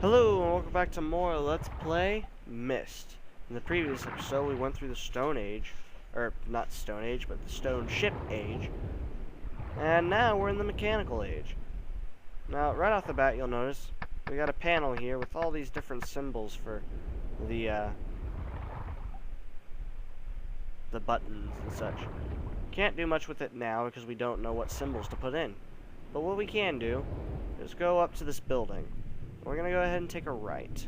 Hello and welcome back to more Let's Play Myst. In the previous episode we went through the Stone Age, or not Stone Age, but the Stone Ship Age, and now we're in the Mechanical Age. Now right off the bat you'll notice we got a panel here with all these different symbols for the buttons and such. Can't do much with it now because we don't know what symbols to put in. But what we can do is go up to this building. We're going to go ahead and take a right,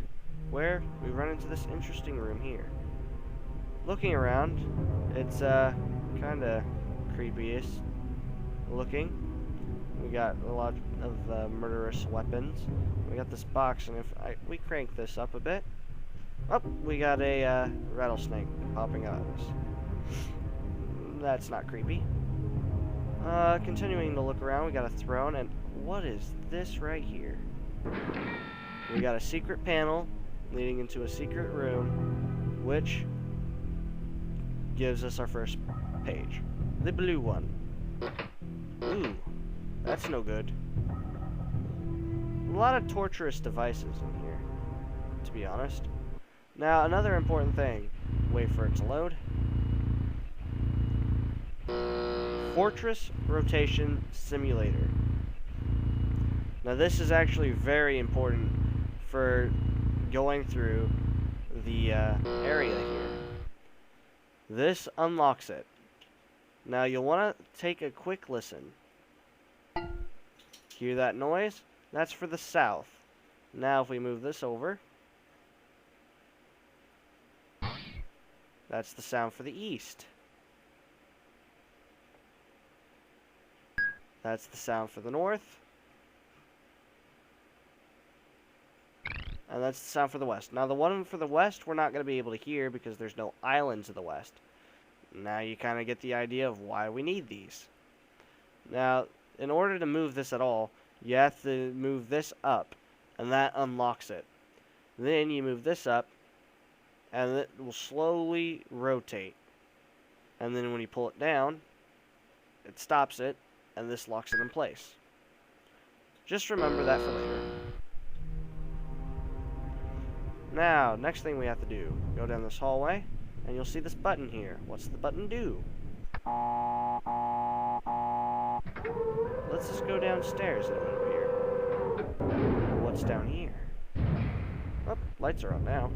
where we run into this interesting room here. Looking around, it's kind of creepiest looking. We got a lot of murderous weapons. We got this box, and if we crank this up a bit, we got a rattlesnake popping out of us. That's not creepy. Continuing to look around, we got a throne, and what is this right here? We got a secret panel leading into a secret room, which gives us our first page. The blue one. Ooh, that's no good. A lot of torturous devices in here, to be honest. Now, another important thing. Wait for it to load. Fortress Rotation Simulator. Now this is actually very important for going through the area here. This unlocks it. Now you'll want to take a quick listen. Hear that noise? That's for the south. Now if we move this over, that's the sound for the east. That's the sound for the north. And that's the sound for the west. Now the one for the west we're not going to be able to hear because there's no island to the west. Now you kind of get the idea of why we need these. Now, in order to move this at all, you have to move this up, and that unlocks it. Then you move this up, and it will slowly rotate. And then when you pull it down, it stops it, and this locks it in place. Just remember that for later. Now, next thing we have to do, go down this hallway, and you'll see this button here. What's the button do? Let's just go downstairs and over here. What's down here? Oh, lights are on now.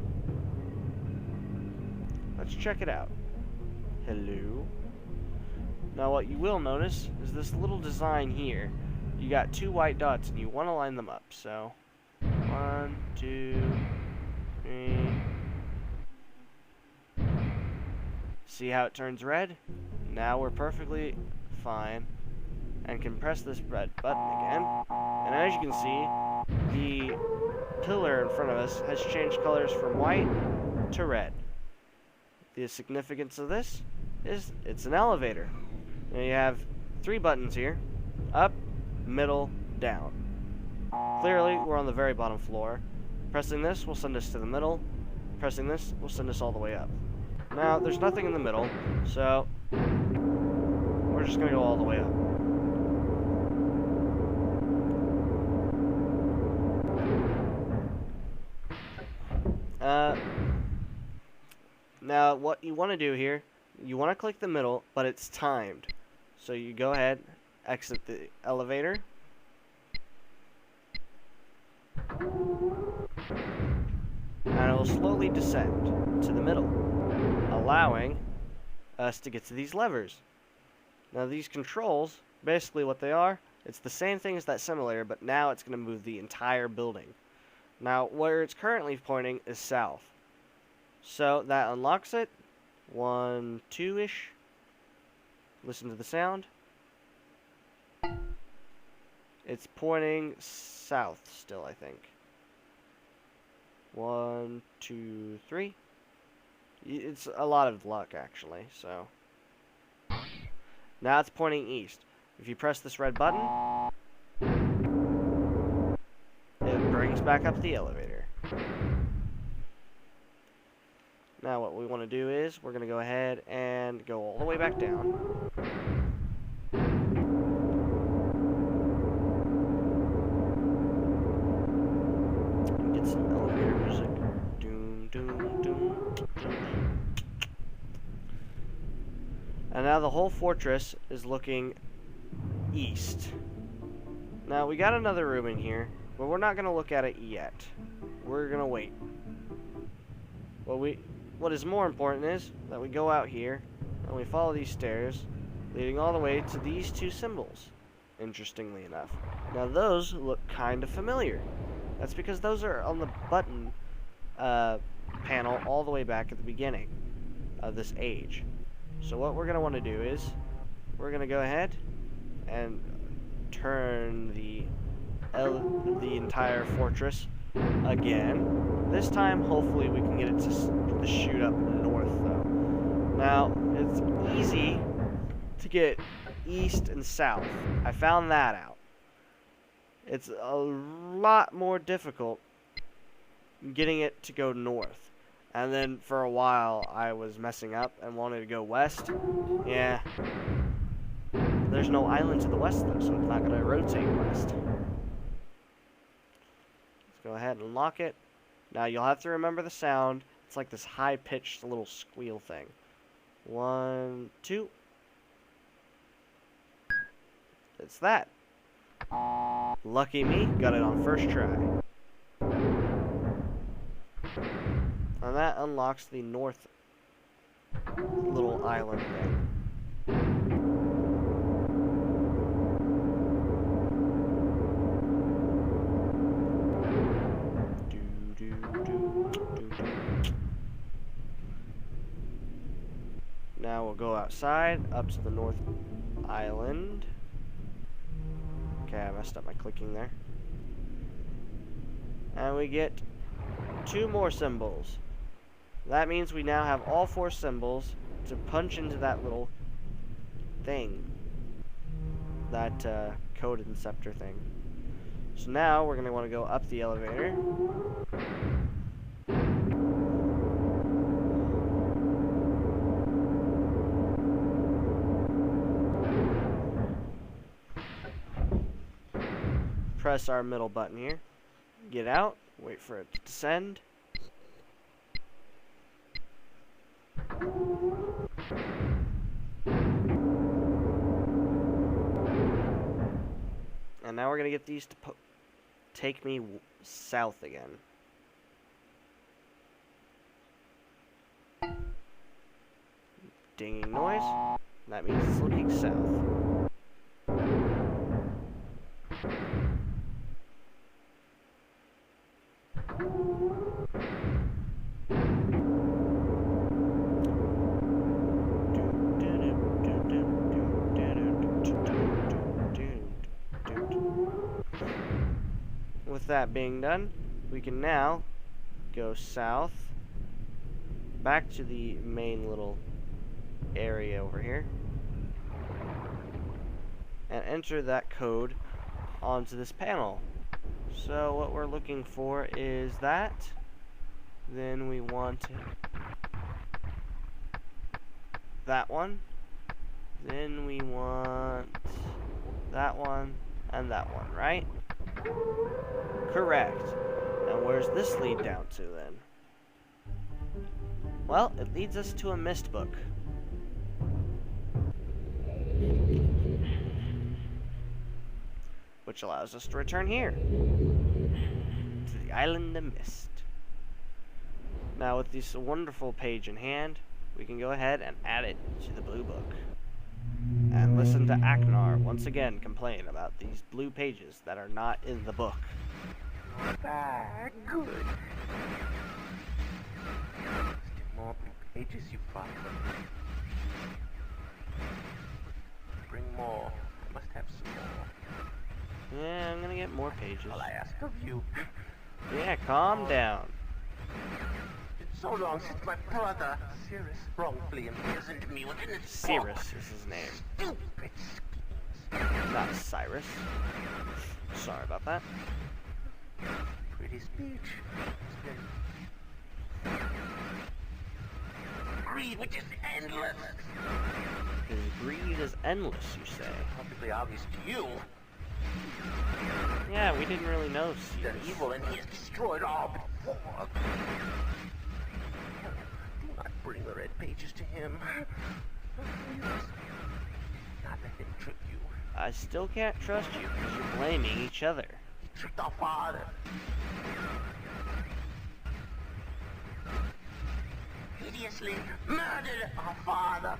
Let's check it out. Hello? Now what you will notice is this little design here. You got two white dots and you want to line them up. So, 1, 2, 3. See how it turns red? Now we're perfectly fine and can press this red button again. And as you can see, the pillar in front of us has changed colors from white to red. The significance of this is it's an elevator. Now you have 3 buttons here: up, middle, down. Clearly, we're on the very bottom floor. Pressing this will send us to the middle. Pressing this will send us all the way up. Now, there's nothing in the middle, so we're just going to go all the way up. Now, what you want to do here, you want to click the middle, but it's timed. So you go ahead, exit the elevator. And it will slowly descend to the middle, allowing us to get to these levers. Now these controls, basically what they are, it's the same thing as that simulator, but now it's going to move the entire building. Now where it's currently pointing is south. So that unlocks it. 1, 2-ish. Listen to the sound. It's pointing south still, I think. 1, 2, 3. It's a lot of luck, actually, so. Now it's pointing east. If you press this red button, it brings back up the elevator. Now what we want to do is, we're going to go ahead and go all the way back down. get some elevator music. Doom, doom, doom, doom. And now the whole fortress is looking east. Now, we got another room in here, but we're not going to look at it yet. We're going to wait. What is more important is that we go out here, and we follow these stairs, leading all the way to these two symbols, interestingly enough. Now, those look kind of familiar. That's because those are on the button panel all the way back at the beginning of this age. So what we're going to want to do is, we're going to go ahead and turn the entire fortress again. This time, hopefully, we can get it to shoot up north, though. Now, it's easy to get east and south. I found that out. It's a lot more difficult getting it to go north. And then for a while, I was messing up and wanted to go west. Yeah. There's no island to the west, though, so it's not going to rotate west. Let's go ahead and lock it. Now, you'll have to remember the sound. It's like this high-pitched little squeal thing. 1, 2. It's that. Lucky me, got it on first try. And that unlocks the north little island thing. Now we'll go outside, up to the north island. Okay, I messed up my clicking there. And we get 2 more symbols. That means we now have all 4 symbols to punch into that little thing. That code and scepter thing. So now we're going to want to go up the elevator. Press our middle button here. Get out. Wait for it to descend. And now we're going to get these to take me south again. Dinging noise. That means it's looking south. With that being done, we can now go south back to the main little area over here and enter that code onto this panel. So what we're looking for is that. Then we want that one. Then we want that one and that one, right? Correct. And where's this lead down to then? Well, it leads us to a Myst book. Which allows us to return here. To the island of Myst. Now with this wonderful page in hand, we can go ahead and add it to the blue book. And listen to Aknar once again complain about these blue pages that are not in the book. Good. More pages you find. Bring more. I must have some more. Yeah, I'm gonna get more pages. All I ask of you. Yeah, calm down. It's so long since my brother, Cyrus, wrongfully imprisoned me within his Cyrus is his name. Stupid schemes. Not Cyrus. Sorry about that. Pretty speech. Greed, which is endless. His greed is endless, you say. Perfectly obvious to you. Yeah, we didn't really know They're Sirius. evil and he has destroyed all before. Do not bring the red pages to him. Not let him trick you. I still can't trust you because you're blaming each other. He tricked our father. Hideously murdered our father.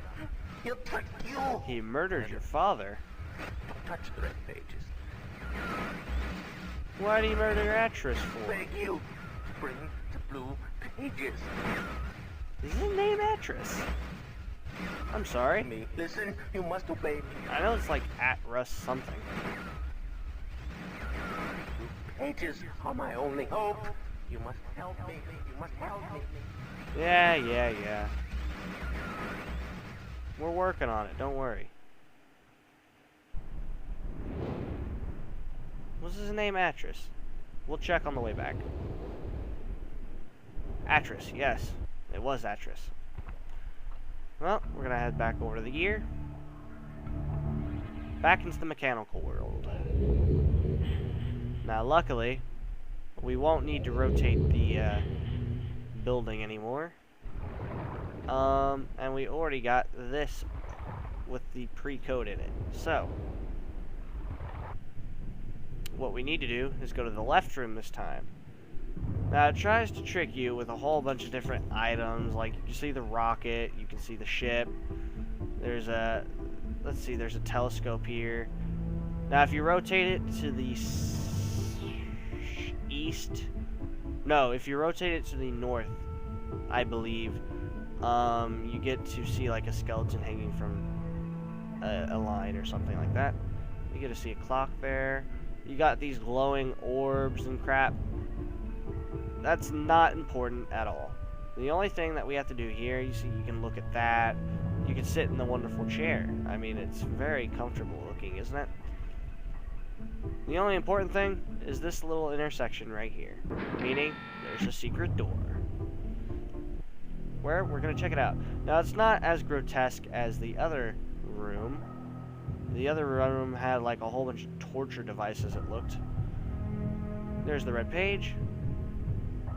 He'll trick you. He murdered your father? Don't touch the red pages. Why did he murder Atris for? Beg you to bring the blue pages. Is his name Atris? I'm sorry. Me. Listen, you must obey me. I know it's like Atras something. Blue pages are my only hope. You must help me. You must help me. Yeah. We're working on it, don't worry. Was his name Atris? We'll check on the way back. Atris, yes. It was Atris. Well, we're gonna head back over to the gear. Back into the mechanical world. Now, luckily, we won't need to rotate the building anymore. And we already got this with the pre-code in it. So, what we need to do is go to the left room this time. Now, it tries to trick you with a whole bunch of different items, like you can see the rocket, you can see the ship, there's a, let's see, there's a telescope here. Now, if you rotate it to the east, no, if you rotate it to the north, I believe, you get to see like a skeleton hanging from a line or something like that. You get to see a clock there. You got these glowing orbs and crap. That's not important at all. The only thing that we have to do here, you see, you can look at that. You can sit in the wonderful chair. I mean, it's very comfortable looking, isn't it? The only important thing is this little intersection right here, meaning there's a secret door. Where we're gonna check it out. Now, it's not as grotesque as the other room. The other room had like a whole bunch of torture devices, it looked. There's the red page.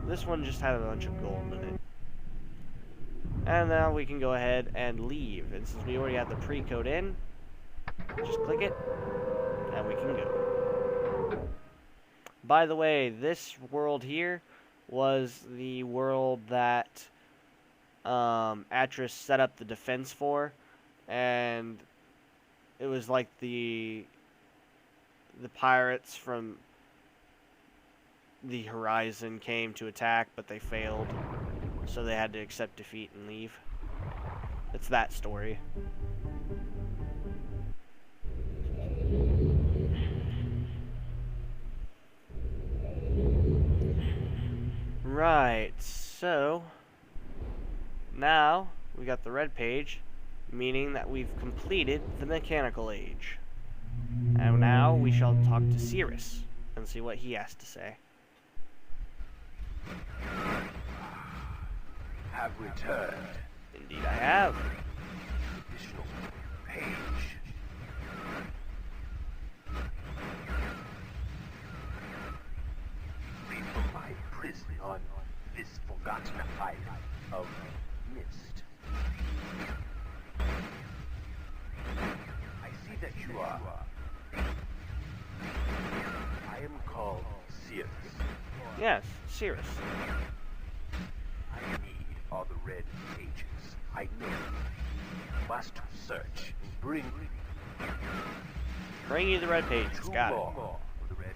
This one just had a bunch of gold in it. And now we can go ahead and leave. And since we already have the pre-code in, just click it, and we can go. By the way, this world here was the world that Atris set up the defense for, and it was like the pirates from the horizon came to attack, but they failed, so they had to accept defeat and leave. It's that story. Right, so now we got the red page, meaning that we've completed the mechanical age. And now we shall talk to Sirius and see what he has to say. Have returned. Indeed I have. Additional page. Free from my prison on this forgotten island of Myst. I see that you are. I am called Sirius. Yes, Sirius. I need all the red pages. I know. Must search and Bring you the red pages. Got it. more of the red.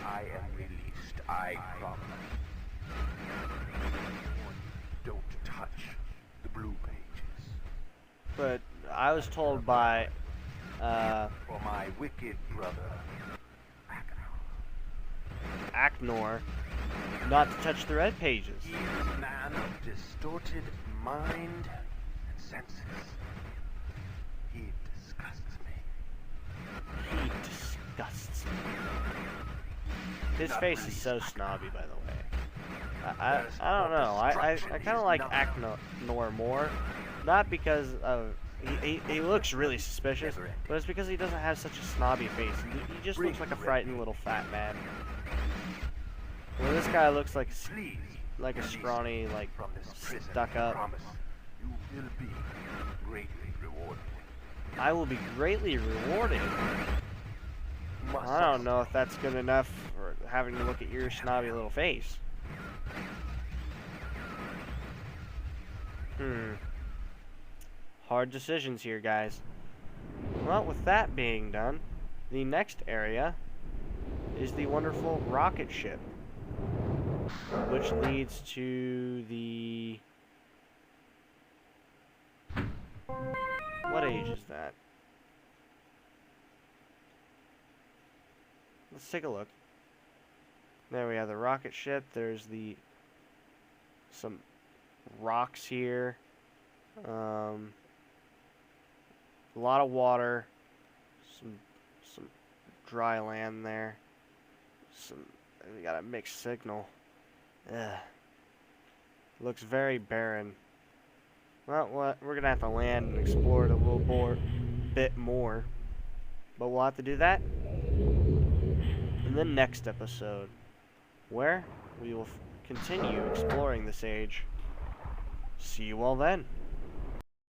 I am released. I promise. Don't touch the blue pages. But I was told by, For my wicked brother, Aknor not to touch the red pages. he is a man of distorted mind and senses. He disgusts me. He disgusts me. His face is so snobby, by the way. I don't know. I kind of like Aknor more. Not because of He looks really suspicious, but it's because he doesn't have such a snobby face. He just looks like a frightened little fat man. Well, this guy looks like a scrawny, like stuck up. You will be greatly rewarded. I will be greatly rewarded. I don't know if that's good enough for having to look at your snobby little face. Hard decisions here, guys. Well, with that being done, the next area is the wonderful rocket ship, which leads to the... What age is that? Let's take a look. There we have the rocket ship. There's some rocks here. A lot of water. Some dry land there. We got a mixed signal. Ugh. Looks very barren. Well, we're gonna have to land and explore it a little bit more. But we'll have to do that in the next episode, where we will continue exploring this age. See you all then.